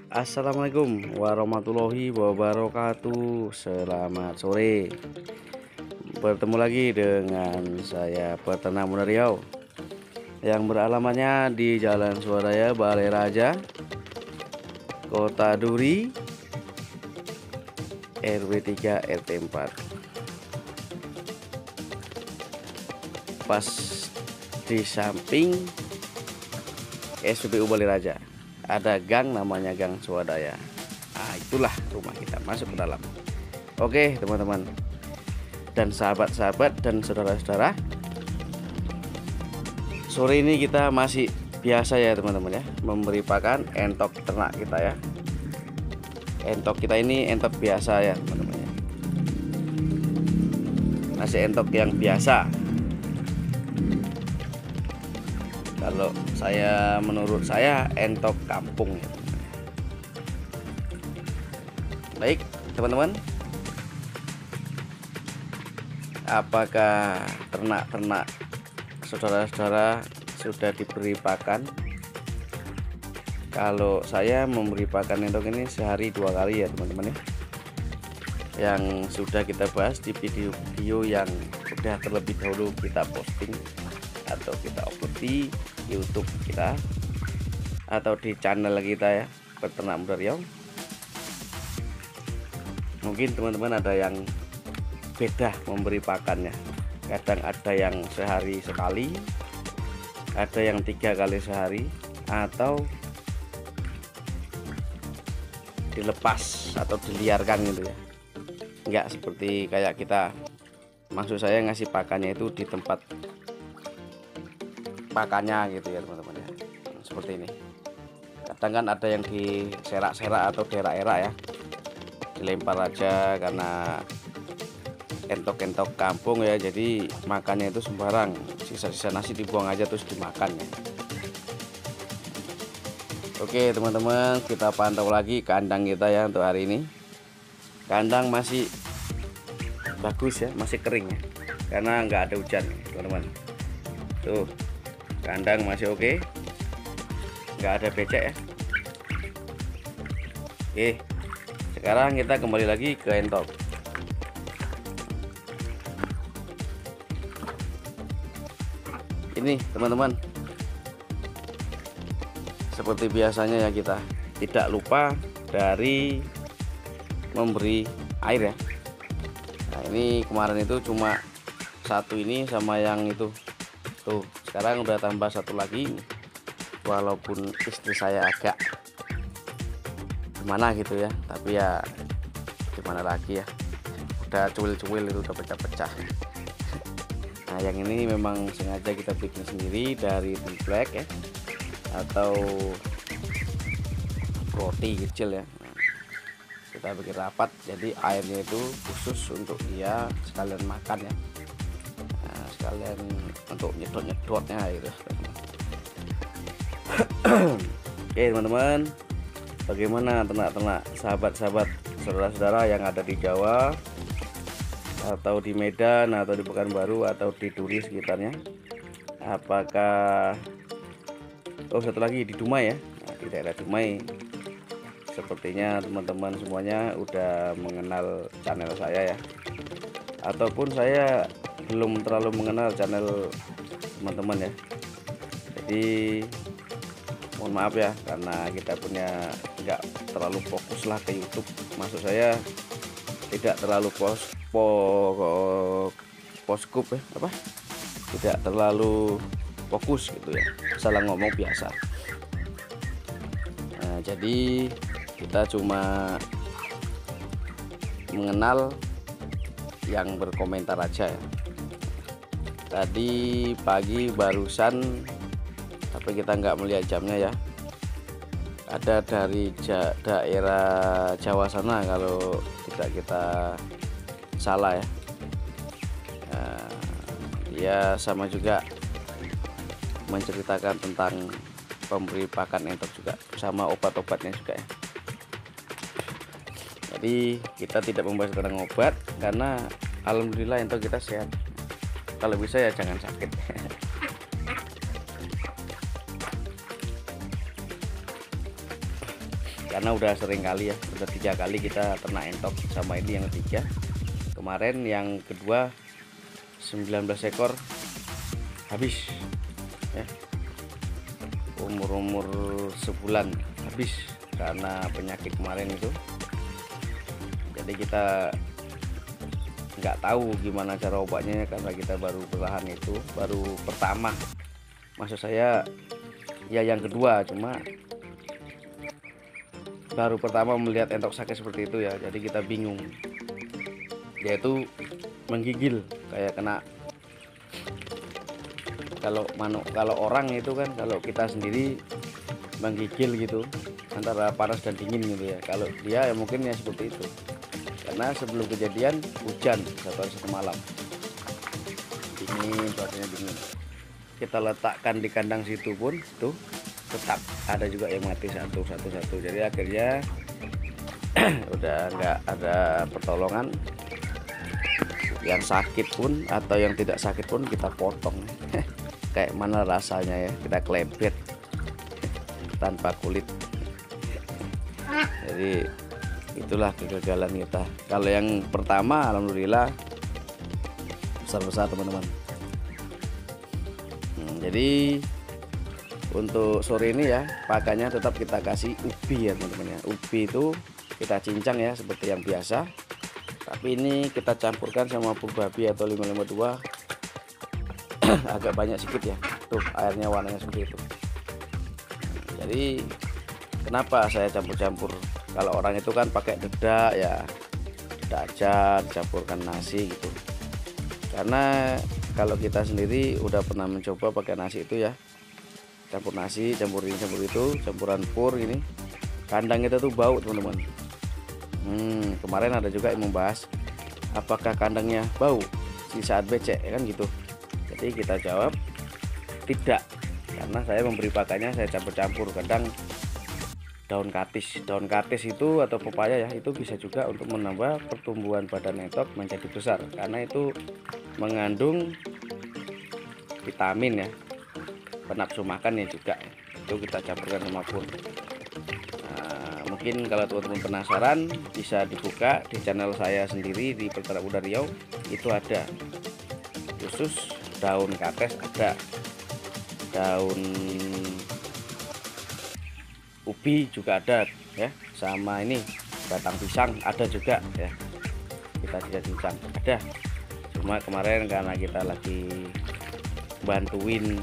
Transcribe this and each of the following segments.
Assalamualaikum warahmatullahi wabarakatuh. Selamat sore. Bertemu lagi dengan saya Peternak Muda Riau yang beralamatnya di Jalan Swadaya, Balai Raja, Kota Duri, RW 3 RT 4. Pas di samping SPBU Balai Raja ada gang namanya Gang Swadaya. Nah, itulah rumah kita, masuk ke dalam. Oke teman-teman dan sahabat-sahabat dan saudara-saudara, sore ini kita masih biasa ya teman-teman ya, memberi pakan entok ternak kita ya. Entok kita ini entok biasa ya teman-teman ya, masih entok yang biasa. Kalau saya, menurut saya entok kampung ya. Baik teman-teman, apakah ternak-ternak saudara-saudara sudah diberi pakan? Kalau saya memberi pakan entok ini sehari 2 kali ya teman-teman ya, yang sudah kita bahas di video-video yang sudah terlebih dahulu kita posting atau kita upload di YouTube kita atau di channel kita ya, Peternak Muda Riau. Mungkin teman-teman ada yang beda memberi pakannya, kadang ada yang sehari sekali, ada yang 3 kali sehari, atau dilepas atau diliarkan gitu ya, enggak seperti kayak kita. Maksud saya ngasih pakannya itu di tempat pakannya gitu ya teman-teman ya, seperti ini. Kadang kan ada yang di serak-serak atau daerah-daerah ya, dilempar aja karena entok-entok kampung ya, jadi makannya itu sembarang, sisa-sisa nasi dibuang aja terus dimakan ya. Oke teman-teman, kita pantau lagi kandang kita ya untuk hari ini. Kandang masih bagus ya, masih kering ya, karena nggak ada hujan teman-teman. Tuh, kandang masih oke, nggak ada becek ya. Oke, sekarang kita kembali lagi ke entok. Ini teman-teman, seperti biasanya ya, kita tidak lupa dari memberi air ya. Nah, ini kemarin itu cuma satu ini sama yang itu tuh, sekarang udah tambah satu lagi. Walaupun istri saya agak gimana gitu ya, tapi ya gimana lagi ya, udah cuil-cuil itu udah pecah-pecah. Nah yang ini memang sengaja kita bikin sendiri dari template ya, atau roti kecil ya. Nah, kita bikin rapat, jadi airnya itu khusus untuk dia sekalian makan ya, nah, sekalian untuk nyedot-nyedotnya gitu. Oke teman-teman, bagaimana ternak-ternak sahabat-sahabat saudara-saudara yang ada di Jawa atau di Medan atau di Pekanbaru atau di Duri sekitarnya? Apakah satu lagi di Dumai ya? Nah, di daerah Dumai sepertinya teman-teman semuanya udah mengenal channel saya ya, ataupun saya belum terlalu mengenal channel teman-teman ya. Jadi mohon maaf ya, karena kita punya nggak terlalu fokus lah ke YouTube. Maksud saya tidak terlalu poskup ya, apa, tidak terlalu fokus gitu ya, salah ngomong biasa. Nah, jadi kita cuma mengenal yang berkomentar aja ya. Tadi pagi barusan, tapi kita nggak melihat jamnya ya, ada dari daerah Jawa sana kalau tidak kita salah ya. Nah, dia sama juga menceritakan tentang pemberi pakan entok juga, sama obat-obatnya juga ya. Jadi kita tidak membahas tentang obat karena alhamdulillah entok kita sehat. Kalau bisa ya jangan sakit. karena udah sering kali ya, udah 3 kali kita ternak entok, sama ini yang ketiga. Kemarin yang kedua 19 ekor habis ya, umur sebulan habis karena penyakit kemarin itu. Jadi kita nggak tahu gimana cara obatnya karena kita baru berlahan, itu baru pertama, maksud saya ya yang kedua, cuma baru pertama melihat entok sakit seperti itu ya. Jadi kita bingung, yaitu menggigil kayak kena, kalau orang itu kan, kalau kita sendiri menggigil gitu antara panas dan dingin gitu ya. Kalau dia ya mungkin ya seperti itu, karena sebelum kejadian hujan 1 malam, dingin, cuacanya dingin. Kita letakkan di kandang situ pun tuh tetap ada juga yang mati satu. Jadi akhirnya udah nggak ada pertolongan. Yang sakit pun atau yang tidak sakit pun kita potong. Kayak mana rasanya ya, kita klebet tanpa kulit. Jadi itulah kegagalan kita. Kalau yang pertama alhamdulillah besar-besar teman-teman. Jadi untuk sore ini ya pakannya tetap kita kasih ubi ya teman-teman ya. Ubi itu kita cincang ya seperti yang biasa, tapi ini kita campurkan sama pur babi atau 552 agak banyak sedikit ya. Tuh airnya warnanya seperti itu. Jadi kenapa saya campur-campur? Kalau orang itu kan pakai dedak ya, dedak aja dicampurkan nasi gitu. Karena kalau kita sendiri udah pernah mencoba pakai nasi itu ya, campur nasi, campur ini, campur itu, campuran pur ini, kandang kita tuh bau teman-teman. Kemarin ada juga yang membahas apakah kandangnya bau di saat becek ya kan gitu. Jadi kita jawab tidak, karena saya memberi pakannya saya campur-campur. Kadang daun katis itu atau pepaya ya, itu bisa juga untuk menambah pertumbuhan badan entok menjadi besar, karena itu mengandung vitamin ya, penafsu makan ya juga. Itu kita campurkan sama pur. Mungkin kalau teman-teman penasaran bisa dibuka di channel saya sendiri di Peternak Muda Riau, itu ada khusus daun kates, ada daun ubi juga ada ya, sama ini batang pisang ada juga ya, kita tidak cincang ada. Cuma kemarin karena kita lagi bantuin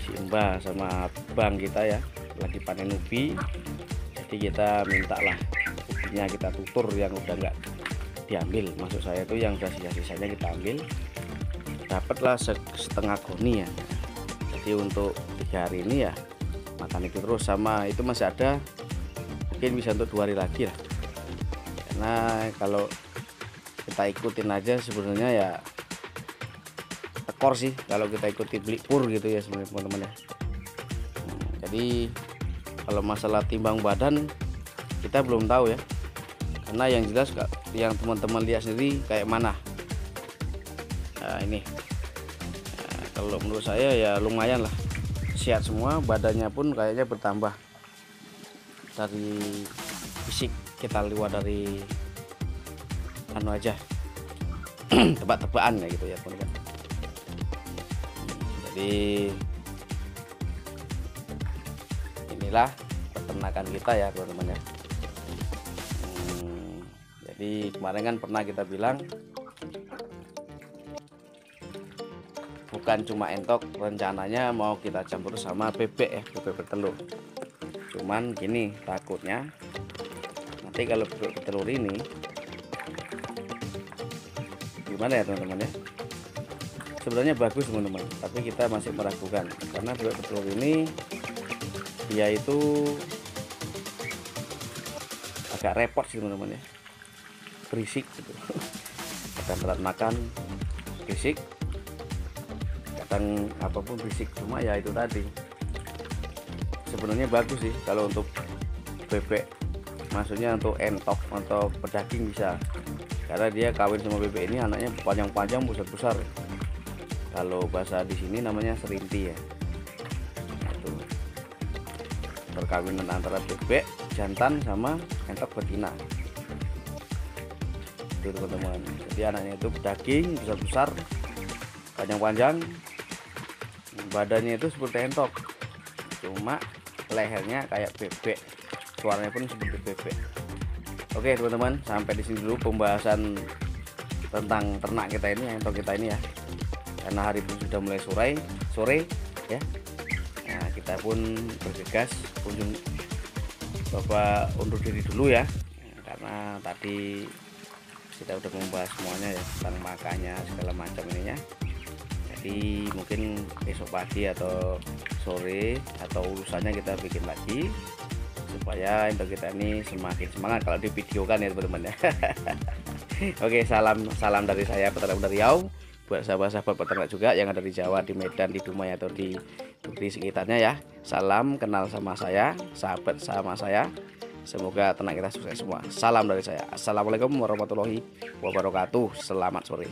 si Mbah sama bang kita ya lagi panen ubi, jadi kita mintalah ubinya kita tutur yang udah nggak diambil, maksud saya itu yang udah sisa-sisanya kita ambil, dapatlah setengah goni ya. Jadi untuk 3 hari ini ya makan itu terus, sama itu masih ada, mungkin bisa untuk 2 hari lagi lah. Karena kalau kita ikutin aja sebenarnya ya tekor sih kalau kita ikuti beli pur gitu ya sebenarnya teman-teman ya. Jadi kalau masalah timbang badan kita belum tahu ya, karena yang jelas yang teman-teman lihat sendiri kayak mana. Nah ini kalau menurut saya ya lumayan lah, sehat semua, badannya pun kayaknya bertambah dari fisik. Kita lihat dari anu aja tebak-tebakan ya gitu ya teman-teman. Jadi inilah peternakan kita ya teman-teman ya. Jadi kemarin kan pernah kita bilang bukan cuma entok, rencananya mau kita campur sama bebek ya, bebek bertelur. Cuman gini, takutnya nanti kalau bebek bertelur ini gimana ya teman-teman ya, sebenarnya bagus teman-teman, tapi kita masih meragukan karena bebek bertelur ini dia itu agak repot sih teman-teman ya, berisik gitu. Kadang telat makan berisik, kadang apapun berisik. Cuma ya itu tadi, sebenarnya bagus sih kalau untuk bebek, maksudnya untuk entok, untuk pedaging bisa, karena dia kawin sama bebek ini anaknya panjang-panjang, besar-besar. Kalau bahasa di sini namanya serinti ya. perkawinan antara bebek jantan sama entok betina. Itu teman-teman. Jadi anaknya itu daging besar-besar, panjang-panjang, badannya itu seperti entok, cuma lehernya kayak bebek, suaranya pun seperti bebek. Oke teman-teman, sampai di sini dulu pembahasan tentang ternak kita ini, entok kita ini ya. Karena hari pun sudah mulai sore ya. Nah, kita pun bergegas coba undur diri dulu ya. Karena tadi kita udah membahas semuanya ya tentang makannya segala macam ininya. Jadi mungkin besok pagi atau sore atau urusannya kita bikin lagi supaya untuk kita ini semakin semangat kalau di video kan ya teman-teman ya. Oke, salam dari saya peternak dari Riau buat sahabat-sahabat peternak juga yang ada di Jawa, di Medan, di Dumai atau di sekitarnya ya. Salam kenal sama saya, sahabat sama saya. Semoga ternak kita sukses semua. Salam dari saya. Assalamualaikum warahmatullahi wabarakatuh. Selamat sore.